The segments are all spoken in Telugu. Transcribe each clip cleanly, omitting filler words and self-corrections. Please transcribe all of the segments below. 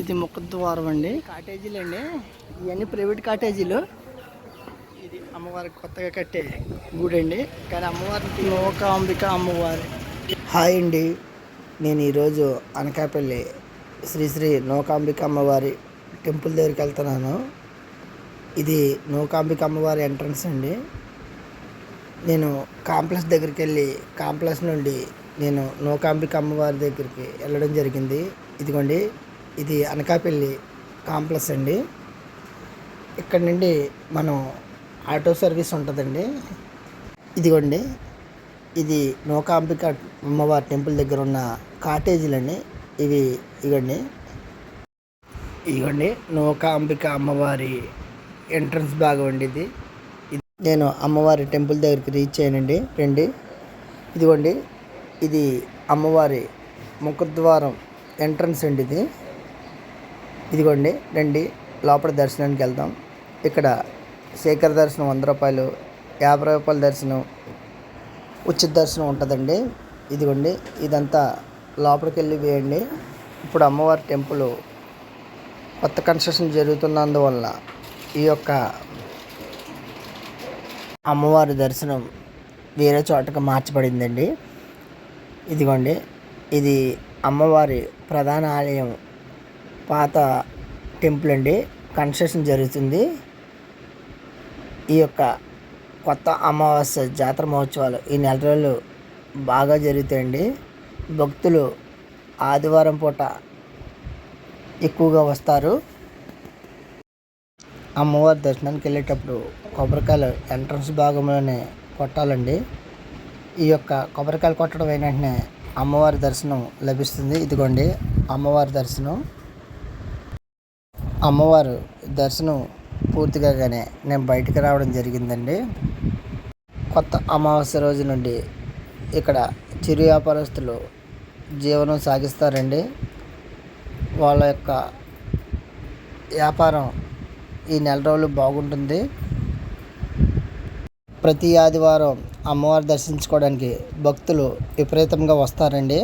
ఇది ముఖద్వారం అండి. కాటేజీలు అండి, ఇవన్నీ ప్రైవేట్ కాటేజీలు. ఇది అమ్మవారికి కొత్తగా కట్టే గుడి అండి, కానీ అమ్మవారికి లోకాంబిక అమ్మవారి. హాయ్ అండి, నేను ఈరోజు అనకాపల్లి శ్రీ శ్రీ నూకాంబిక అమ్మవారి టెంపుల్ దగ్గరికి వెళ్తున్నాను. ఇది నూకాంబిక అమ్మవారి ఎంట్రన్స్ అండి. నేను కాంప్లెక్స్ దగ్గరికి వెళ్ళి కాంప్లెక్స్ నుండి నేను నూకాంబిక అమ్మవారి దగ్గరికి వెళ్ళడం జరిగింది. ఇదిగోండి, ఇది అనకాపల్లి కాంప్లెక్స్ అండి. ఇక్కడ నుండి మనం ఆటో సర్వీస్ ఉంటుందండి. ఇదిగోండి, ఇది నూకాంబిక అమ్మవారి టెంపుల్ దగ్గర ఉన్న కాటేజీలండి. ఇగోండి నూకాంబిక అమ్మవారి ఎంట్రన్స్ భాగం అండి. నేను అమ్మవారి టెంపుల్ దగ్గరికి రీచ్ అయ్యానండి. రండి, ఇదిగోండి, ఇది అమ్మవారి ముఖద్వారం ఎంట్రన్స్ అండి. ఇదిగోండి, రండి, లోపల దర్శనానికి వెళ్దాం. ఇక్కడ శేఖర దర్శనం 100 రూపాయలు, 50 రూపాయల దర్శనం, ఉచిత దర్శనం ఉంటుందండి. ఇదిగోండి, ఇదంతా లోపలికి వెళ్ళి వేయండి. ఇప్పుడు అమ్మవారి టెంపుల్ కొత్త కన్స్ట్రక్షన్ జరుగుతున్నందువల్ల ఈ యొక్క అమ్మవారి దర్శనం వేరే చోటకు మార్చబడిందండి. ఇదిగోండి, ఇది అమ్మవారి ప్రధాన ఆలయం, పాత టెంపుల్ అండి. కన్స్ట్రక్షన్ జరుగుతుంది. ఈ యొక్క కొత్త అమావాస్య జాతర మహోత్సవాలు ఈ నెల రోజులు బాగా జరుగుతాయండి. భక్తులు ఆదివారం పూట ఎక్కువగా వస్తారు. అమ్మవారి దర్శనానికి వెళ్ళేటప్పుడు కొబ్బరికాయలు ఎంట్రన్స్ భాగంలోనే కొట్టాలండి. ఈ యొక్క కొబ్బరికాయలు కొట్టడం వెంటనే అమ్మవారి దర్శనం లభిస్తుంది. ఇదిగోండి, అమ్మవారి దర్శనం. అమ్మవారు దర్శనం పూర్తిగానే నేను బయటికి రావడం జరిగిందండి. కొత్త అమావాస్య రోజు నుండి ఇక్కడ చిరు వ్యాపారస్తులు జీవనం సాగిస్తారండి. వాళ్ళ యొక్క వ్యాపారం ఈ నెల రోజులు బాగుంటుంది. ప్రతి ఆదివారం అమ్మవారు దర్శించుకోవడానికి భక్తులు విపరీతంగా వస్తారండి.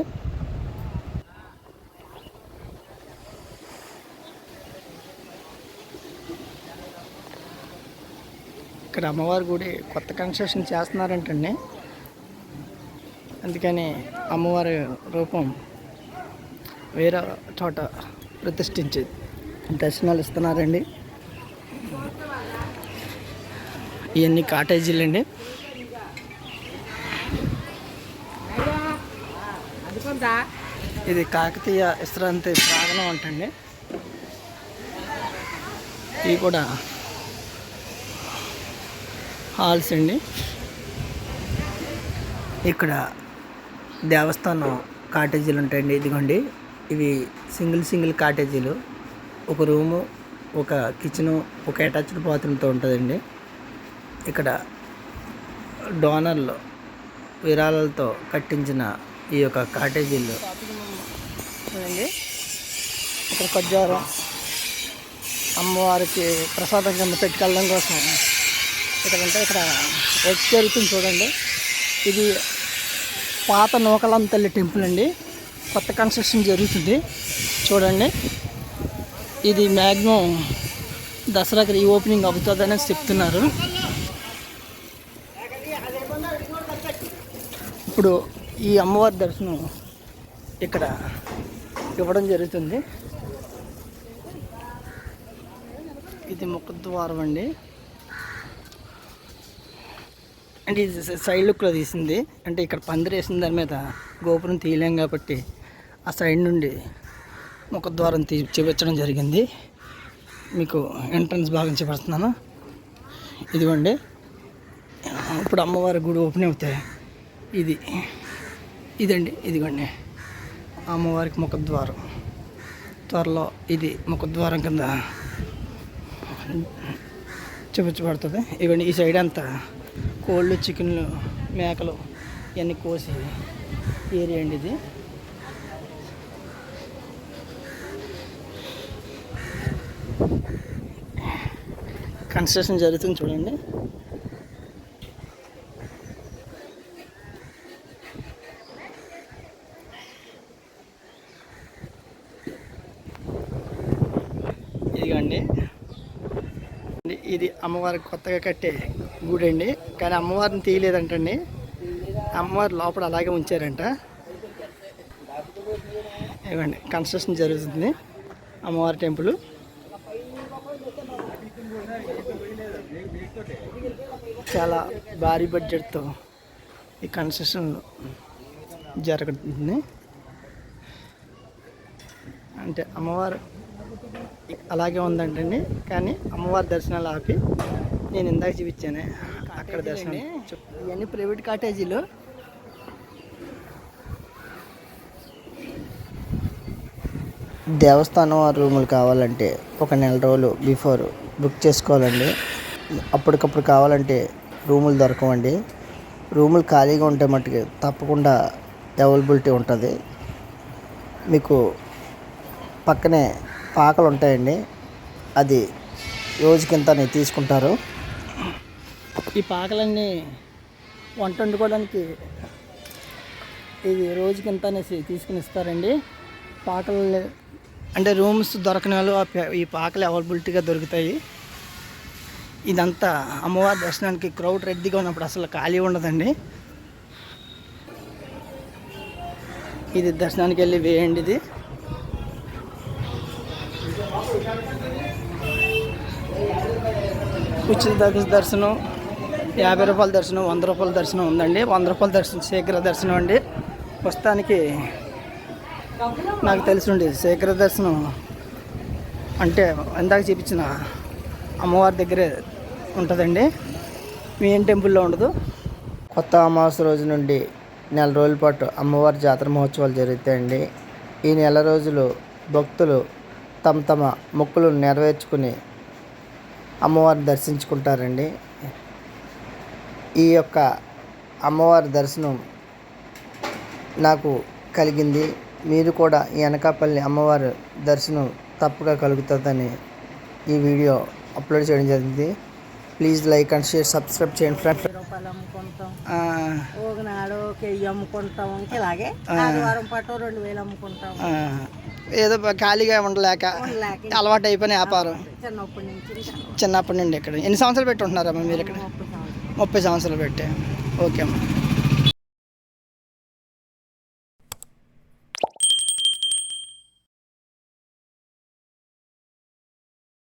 ఇక్కడ అమ్మవారి గుడి కొత్త కన్స్ట్రక్షన్ చేస్తున్నారంటండి. అందుకని అమ్మవారి రూపం వేరే చోట ప్రతిష్ఠించి దర్శనాలు ఇస్తున్నారండి. ఇవన్నీ కాటేజీలు అండి. ఇది కాకతీయ విశ్రాంతి ప్రాంగణం అంటండి. ఇవి కూడా హాల్స్ అండి. ఇక్కడ దేవస్థానం కాటేజీలు ఉంటాయండి. ఇదిగోండి, ఇవి సింగిల్ కాటేజీలు. ఒక రూము, ఒక కిచెను, ఒక అటాచ్డ్ బాత్రూమ్తో ఉంటుందండి. ఇక్కడ డోనర్లు విరాళాలతో కట్టించిన ఈ యొక్క కాటేజీలు చూడండి. ఇక్కడ ఖర్జూరం అమ్మవారికి ప్రసాదం కింద పెట్టుకెళ్ళడం కోసం ఇక్కడ వర్క్ జరుగుతుంది. చూడండి, ఇది పాత నూకాలమ్మ తల్లి టెంపుల్ అండి. కొత్త కన్స్ట్రక్షన్ జరుగుతుంది. చూడండి, ఇది మ్యాక్సిమం దసరాకి రీఓపెనింగ్ అవుతుందని చెప్తున్నారు. ఇప్పుడు ఈ అమ్మవారి దర్శనం ఇక్కడ ఇవ్వడం జరుగుతుంది. ఇది ముఖద్వారం అండి. అంటే ఇది సైడ్ లుక్లో తీసింది. అంటే ఇక్కడ పందిరి వేసిన దాని మీద గోపురం తీయలేం కాబట్టి ఆ సైడ్ నుండి ముఖద్వారం చూపించడం జరిగింది. మీకు ఎంట్రన్స్ భాగం చూపిస్తున్నాను. ఇదిగోండి, ఇప్పుడు అమ్మవారి గుడి ఓపెన్ అవుతాయి. ఇదండి, ఇదిగోండి అమ్మవారికి ముఖద్వారం. త్వరలో ఇది ముఖద్వారం కింద చూపించబడుతుంది. ఇవన్నీ ఈ సైడ్ అంతా కోళ్ళు, చికెన్లు, మేకలు ఇవన్నీ కోసి ఏరియా అండి. ఇది కన్స్ట్రక్షన్ జరుగుతుంది. చూడండి, ఇవ్వండి. ఇది అమ్మవారికి కొత్తగా కట్టే గుడి అండి. కానీ అమ్మవారిని తీయలేదంటండి. అమ్మవారి లోపల అలాగే ఉంచారంట. ఇవ్వండి, కన్స్ట్రక్షన్ జరుగుతుంది అమ్మవారి టెంపుల్. చాలా భారీ బడ్జెట్తో ఈ కన్స్ట్రక్షన్ జరుగుతుంది. అంటే అమ్మవారు అలాగే ఉందంటండి. కానీ అమ్మవారి దర్శనాలు ఆపి నేను ఇందాక చూపించాను అక్కడ దర్శనం. ఇవన్నీ ప్రైవేట్ కాటేజీలు. దేవస్థానం రూములు కావాలంటే ఒక నెల రోజులు బిఫోర్ బుక్ చేసుకోవాలండి. అప్పటికప్పుడు కావాలంటే రూములు దొరకవండి. రూములు ఖాళీగా ఉంటే మట్టుకు తప్పకుండా అవైలబిలిటీ ఉంటుంది. మీకు పక్కనే పాకలు ఉంటాయండి, అది రోజుకింత తీసుకుంటారు. ఈ పాకలన్నీ వంట వండుకోవడానికి ఇది రోజుకింత అనేసి తీసుకుని ఇస్తారండి. పాకలు అంటే రూమ్స్ దొరకని వాళ్ళు ఈ పాకలు అవైలబిలిటీగా దొరుకుతాయి. ఇదంతా అమ్మవారి దర్శనానికి క్రౌడ్ రెడ్డిగా ఉన్నప్పుడు అసలు ఖాళీ ఉండదండి. ఇది దర్శనానికి వెళ్ళి వేయండి. ఇది ఉచిత దర్శనం, 50 రూపాయల దర్శనం, 100 రూపాయల దర్శనం ఉందండి. 100 రూపాయల దర్శనం శీఘ్ర దర్శనం అండి. ప్రస్తుతానికి నాకు తెలిసిండి శీఘ్ర దర్శనం అంటే ఇందాక చూపించిన అమ్మవారి దగ్గరే ఉంటుందండి, మెయిన్ టెంపుల్లో ఉండదు. కొత్త అమావాస్య రోజు నుండి నెల రోజుల పాటు అమ్మవారి జాతర మహోత్సవాలు జరుగుతాయండి. ఈ నెల రోజులు భక్తులు తమ తమ మొక్కులు నెరవేర్చుకుని అమ్మవారిని దర్శించుకుంటారండి. ఈ యొక్క అమ్మవారి దర్శనం నాకు కలిగింది. మీరు కూడా ఈ అనకాపల్లి అమ్మవారి దర్శనం తప్పగా కలుగుతుందని ఈ వీడియో అప్లోడ్ చేయడం జరిగింది. Please like and share, subscribe చేయండి ఫ్రెండ్స్. అమ్ముకుంటాం, ఒకనాడు 1000 అమ్ముకుంటాం, ఇలాగే ఆదివారం పాటు 2000 అమ్ముకుంటాం. ఏదో ఖాళీగా ఉండలేక అలవాటు అయిపోయిన వ్యాపారం. చిన్నప్పటి నుండి ఇక్కడ ఎన్ని సంవత్సరాలు పెట్టి ఉంటున్నారమ్మా మీరు ఇక్కడ? 30 సంవత్సరాలు పెట్టి. ఓకే అమ్మా.